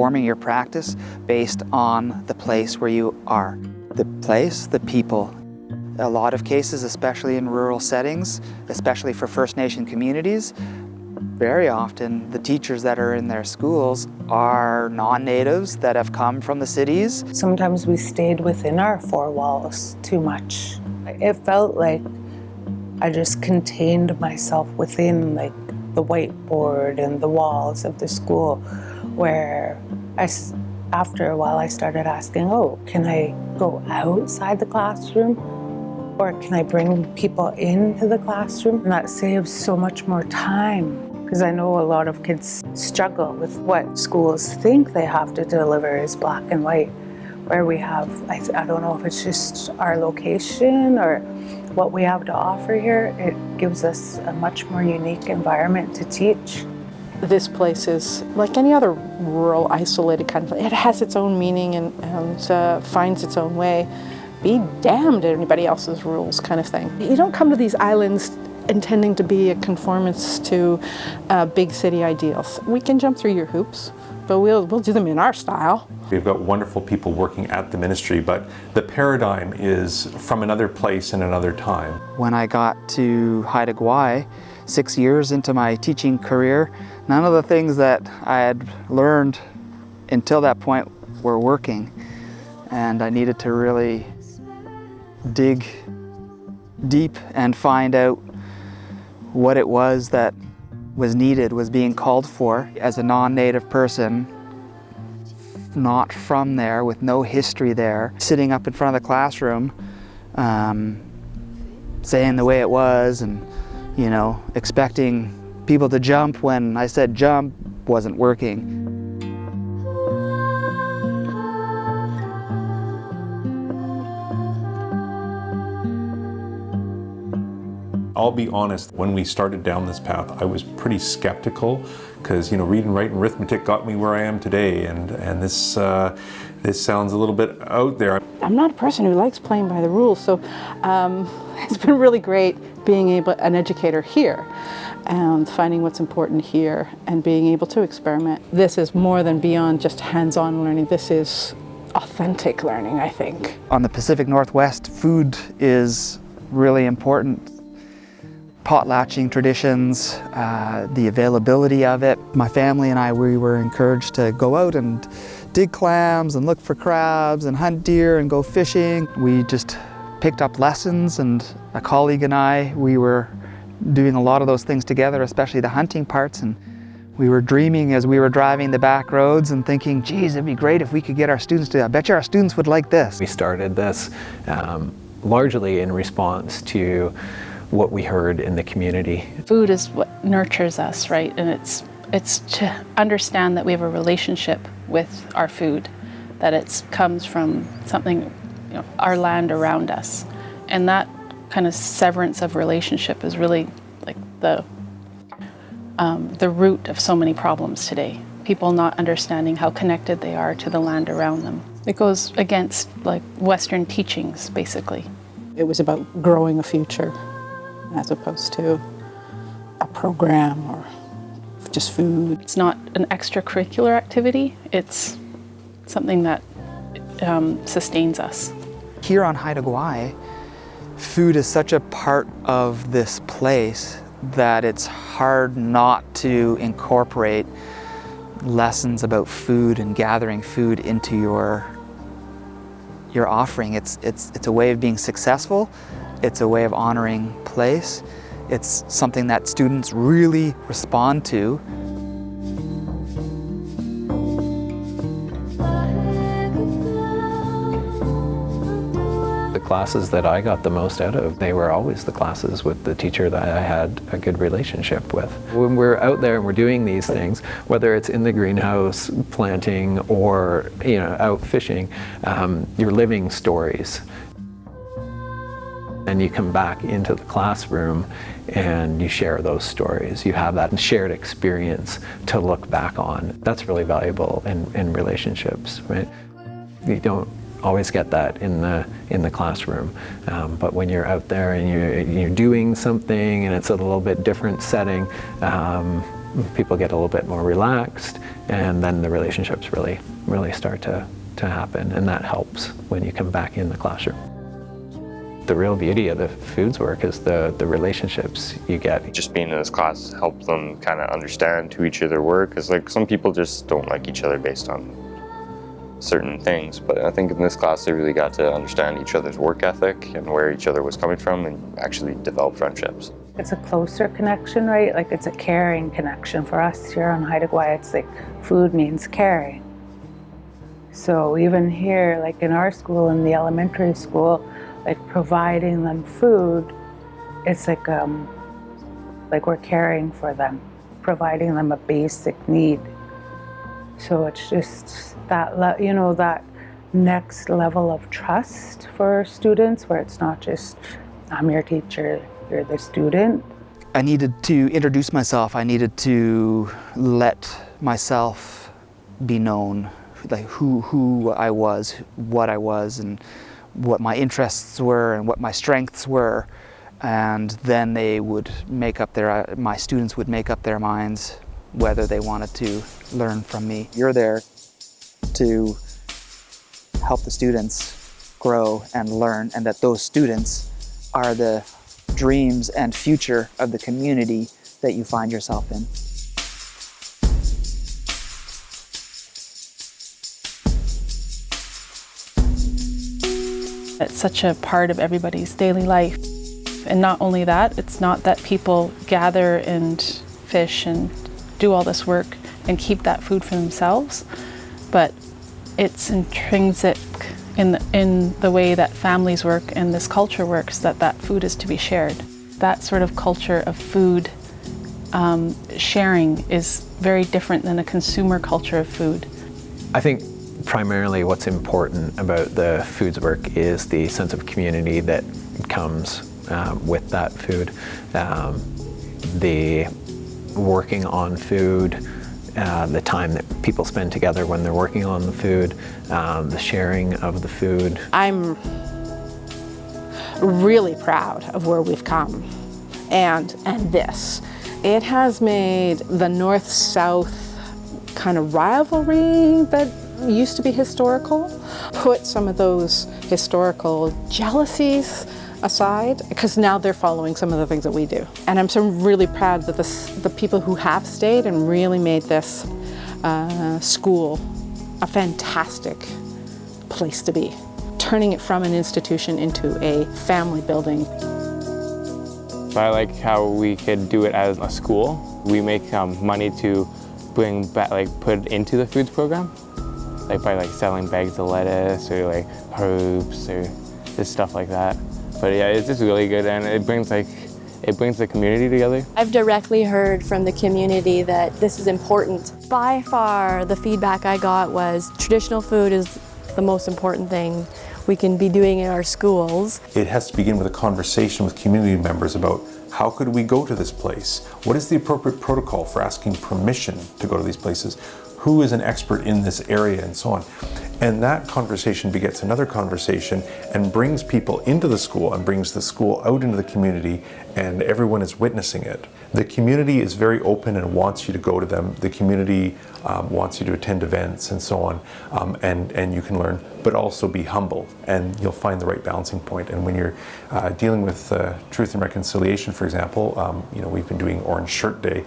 forming your practice based on the place where you are. The place, the people. A lot of cases, especially in rural settings, especially for First Nation communities, very often the teachers that are in their schools are non-natives that have come from the cities. Sometimes we stayed within our four walls too much. It felt like I just contained myself within like the whiteboard and the walls of the school, where after a while I started asking, oh, can I go outside the classroom? Or can I bring people into the classroom? And that saves so much more time, because I know a lot of kids struggle with what schools think they have to deliver is black and white, where we have, I don't know if it's just our location or what we have to offer here. It gives us a much more unique environment to teach. This place is like any other rural, isolated kind of place. It has its own meaning and finds its own way. Be damned at anybody else's rules kind of thing. You don't come to these islands intending to be a conformance to big city ideals. We can jump through your hoops, but we'll do them in our style. We've got wonderful people working at the ministry, but the paradigm is from another place and another time. When I got to Haida Gwaii, 6 years into my teaching career, none of the things that I had learned until that point were working. And I needed to really dig deep and find out what it was that was needed, was being called for. As a non-native person, not from there, with no history there, sitting up in front of the classroom, saying the way it was, and expecting people to jump when I said jump wasn't working. I'll be honest, when we started down this path, I was pretty skeptical because, reading, writing, arithmetic got me where I am today, and this sounds a little bit out there. I'm not a person who likes playing by the rules, so it's been really great being an educator here and finding what's important here and being able to experiment. This is more than beyond just hands-on learning. This is authentic learning, I think. On the Pacific Northwest, food is really important. Potlatching traditions, the availability of it. My family and I, we were encouraged to go out and dig clams and look for crabs and hunt deer and go fishing. We just picked up lessons, and a colleague and I, we were doing a lot of those things together, especially the hunting parts, and we were dreaming as we were driving the back roads and thinking, geez, it'd be great if we could get our students to, I bet you our students would like this. We started this largely in response to what we heard in the community. Food is what nurtures us, right? And it's to understand that we have a relationship with our food, that it comes from something, our land around us. And that kind of severance of relationship is really like the root of so many problems today. People not understanding how connected they are to the land around them. It goes against like Western teachings, basically. It was about growing a future, as opposed to a program or just food. It's not an extracurricular activity, it's something that sustains us. Here on Haida Gwaii, food is such a part of this place that it's hard not to incorporate lessons about food and gathering food into your offering. It's a way of being successful. It's a way of honoring place. It's something that students really respond to. The classes that I got the most out of, they were always the classes with the teacher that I had a good relationship with. When we're out there and we're doing these things, whether it's in the greenhouse planting or out fishing, you're living stories. And you come back into the classroom and you share those stories. You have that shared experience to look back on. That's really valuable in relationships, right? You don't always get that in the classroom, but when you're out there and you're doing something and it's a little bit different setting, people get a little bit more relaxed, and then the relationships really start to happen, and that helps when you come back in the classroom. The real beauty of the foods work is the relationships you get. Just being in this class helped them kind of understand who each other were, because like some people just don't like each other based on certain things, but I think in this class they really got to understand each other's work ethic and where each other was coming from, and actually develop friendships. It's a closer connection, right? Like it's a caring connection. For us here on Haida Gwaii, it's like food means caring. So even here, like in our school, in the elementary school, like providing them food, it's like we're caring for them, providing them a basic need. So it's just that, that next level of trust for students, where it's not just, I'm your teacher, you're the student. I needed to introduce myself. I needed to let myself be known, like who I was, what I was, and what my interests were and what my strengths were. And then they would my students would make up their minds whether they wanted to learn from me. You're there to help the students grow and learn, and that those students are the dreams and future of the community that you find yourself in. It's such a part of everybody's daily life. And not only that, it's not that people gather and fish and do all this work and keep that food for themselves, but it's intrinsic in the way that families work and this culture works, that food is to be shared. That sort of culture of food sharing is very different than a consumer culture of food. I think primarily what's important about the foods work is the sense of community that comes with that food. The working on food, the time that people spend together when they're working on the food, the sharing of the food. I'm really proud of where we've come, and this. It has made the North-South kind of rivalry that used to be historical, put some of those historical jealousies aside, because now they're following some of the things that we do. And I'm so really proud that the people who have stayed and really made this school a fantastic place to be, turning it from an institution into a family building. I like how we could do it as a school. We make money to bring back, put it into the foods program, by selling bags of lettuce or herbs or just stuff like that. But yeah, it's just really good, and it brings the community together. I've directly heard from the community that this is important. By far, the feedback I got was traditional food is the most important thing we can be doing in our schools. It has to begin with a conversation with community members about how could we go to this place? What is the appropriate protocol for asking permission to go to these places? Who is an expert in this area, and so on. And that conversation begets another conversation and brings people into the school and brings the school out into the community, and everyone is witnessing it. The community is very open and wants you to go to them. The community wants you to attend events and so on, and you can learn, but also be humble, and you'll find the right balancing point. And when you're dealing with Truth and Reconciliation, for example, we've been doing Orange Shirt Day,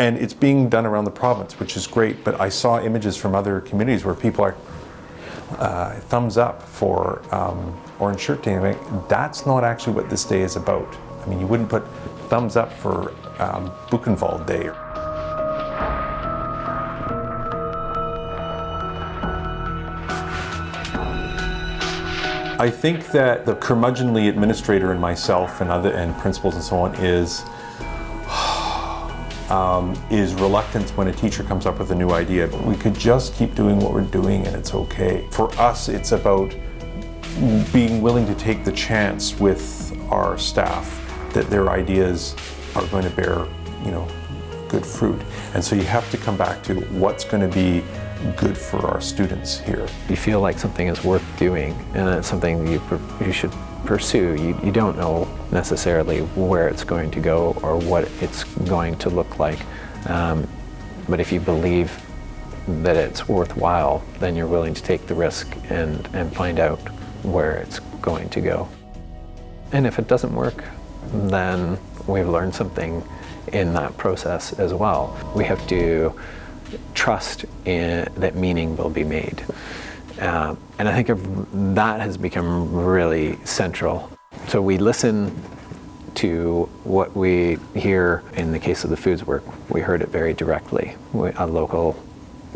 and it's being done around the province, which is great, but I saw images from other communities where people are thumbs up for Orange Shirt Day. That's not actually what this day is about. I mean, you wouldn't put thumbs up for Buchenwald Day. I think that the curmudgeonly administrator in myself and principals and so on is reluctant when a teacher comes up with a new idea. But we could just keep doing what we're doing and it's okay. For us, it's about being willing to take the chance with our staff that their ideas are going to bear, good fruit. And so you have to come back to what's going to be good for our students here. You feel like something is worth doing, and it's something you should pursue. You don't know necessarily where it's going to go or what it's going to look like, But if you believe that it's worthwhile, then you're willing to take the risk and find out where it's going to go. And if it doesn't work, then we've learned something in that process as well. We have to trust that meaning will be made. And I think that has become really central. So we listen to what we hear. In the case of the foods work, we heard it very directly. A local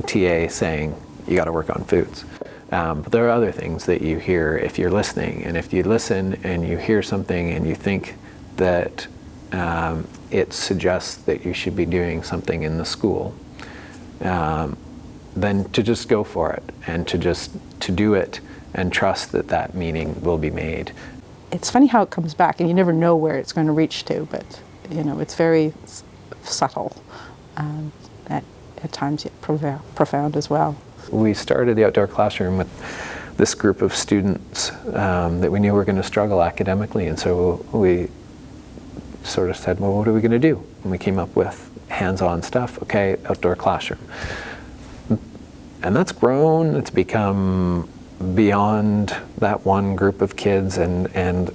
TA saying, you got to work on foods. But there are other things that you hear if you're listening. And if you listen and you hear something and you think that it suggests that you should be doing something in the school, then to just go for it and to do it and trust that that meaning will be made. It's funny how it comes back, and you never know where it's going to reach to, but it's very subtle, at times yet profound as well. We started the outdoor classroom with this group of students that we knew were going to struggle academically, and so we sort of said, well, what are we going to do? And we came up with hands-on stuff. Okay, outdoor classroom. And that's grown. It's become beyond that one group of kids, and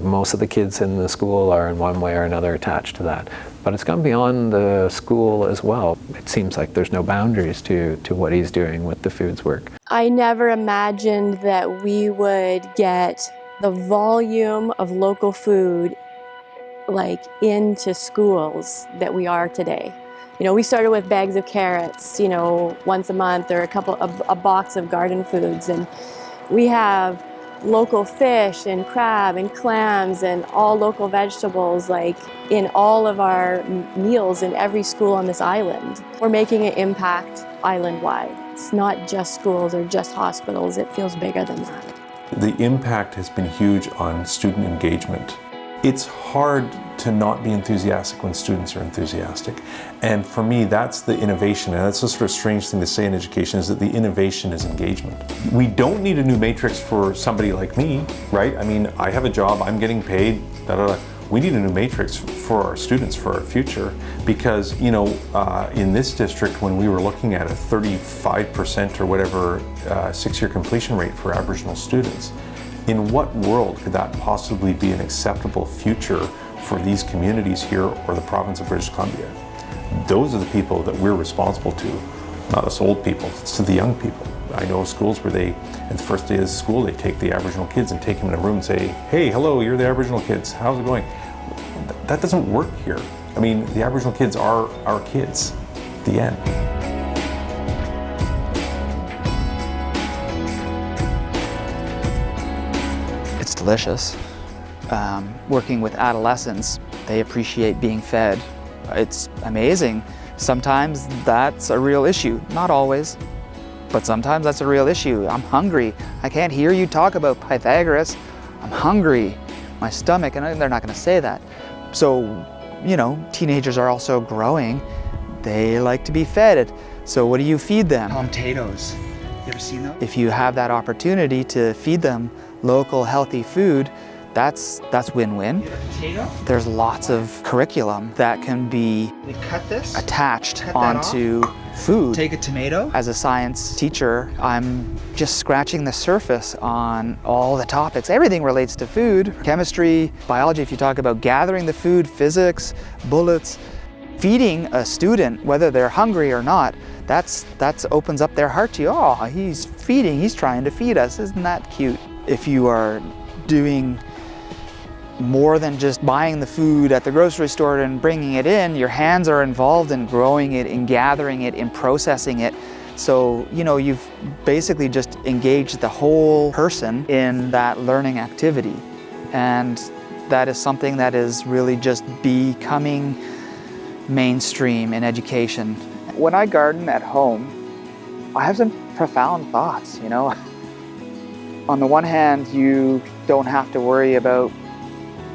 most of the kids in the school are in one way or another attached to that. But it's gone beyond the school as well. It seems like there's no boundaries to what he's doing with the foods work. I never imagined that we would get the volume of local food into schools that we are today. We started with bags of carrots, once a month, or a box of garden foods, and we have local fish and crab and clams and all local vegetables in all of our meals in every school on this island. We're making an impact island-wide. It's not just schools or just hospitals, it feels bigger than that. The impact has been huge on student engagement. It's hard to not be enthusiastic when students are enthusiastic. And for me, that's the innovation. And that's a sort of strange thing to say in education, is that the innovation is engagement. We don't need a new matrix for somebody like me, right? I mean, I have a job, I'm getting paid, da, da, da. We need a new matrix for our students, for our future, because, in this district, when we were looking at a 35% or whatever 6-year completion rate for Aboriginal students, in what world could that possibly be an acceptable future for these communities here or the province of British Columbia? Those are the people that we're responsible to, not us old people, it's to the young people. I know of schools where at the first day of school, they take the Aboriginal kids and take them in a room and say, hey, hello, you're the Aboriginal kids, how's it going? That doesn't work here. I mean, the Aboriginal kids are our kids, the end. It's delicious. Working with adolescents, they appreciate being fed. It's amazing. Sometimes that's a real issue. Not always, but sometimes that's a real issue. I'm hungry. I can't hear you talk about Pythagoras. I'm hungry. My stomach, and they're not going to say that. So, teenagers are also growing. They like to be fed. So what do you feed them? Potatoes. You ever seen those? If you have that opportunity to feed them local, healthy food, that's win-win. There's lots of curriculum that can be attached onto food. Take a tomato. As a science teacher, I'm just scratching the surface on all the topics. Everything relates to food, chemistry, biology. If you talk about gathering the food, physics, bullets, feeding a student, whether they're hungry or not, that's opens up their heart to you. Oh, he's trying to feed us. Isn't that cute? If you are doing more than just buying the food at the grocery store and bringing it in, your hands are involved in growing it, in gathering it, in processing it. So, you've basically just engaged the whole person in that learning activity. And that is something that is really just becoming mainstream in education. When I garden at home, I have some profound thoughts, On the one hand, you don't have to worry about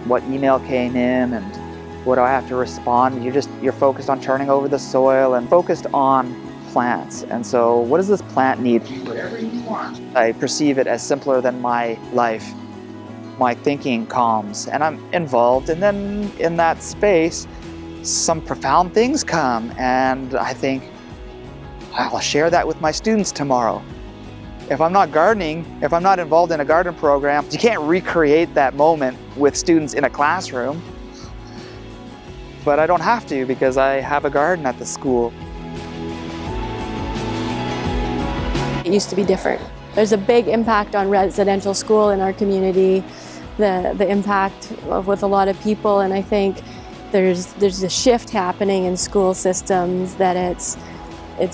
what email came in and what do I have to respond. You're focused on turning over the soil and focused on plants. And so what does this plant need? Whatever you want. I perceive it as simpler than my life. My thinking calms and I'm involved. And then in that space, some profound things come, and I think, I'll share that with my students tomorrow. If I'm not gardening, if I'm not involved in a garden program, you can't recreate that moment with students in a classroom. But I don't have to, because I have a garden at the school. It used to be different. There's a big impact on residential school in our community, the impact with a lot of people, and I think there's a shift happening in school systems that it's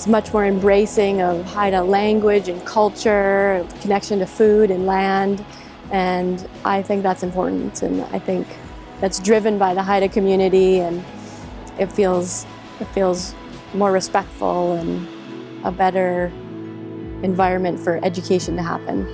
much more embracing of Haida language and culture, connection to food and land, and I think that's important, and I think that's driven by the Haida community, and it feels more respectful and a better environment for education to happen.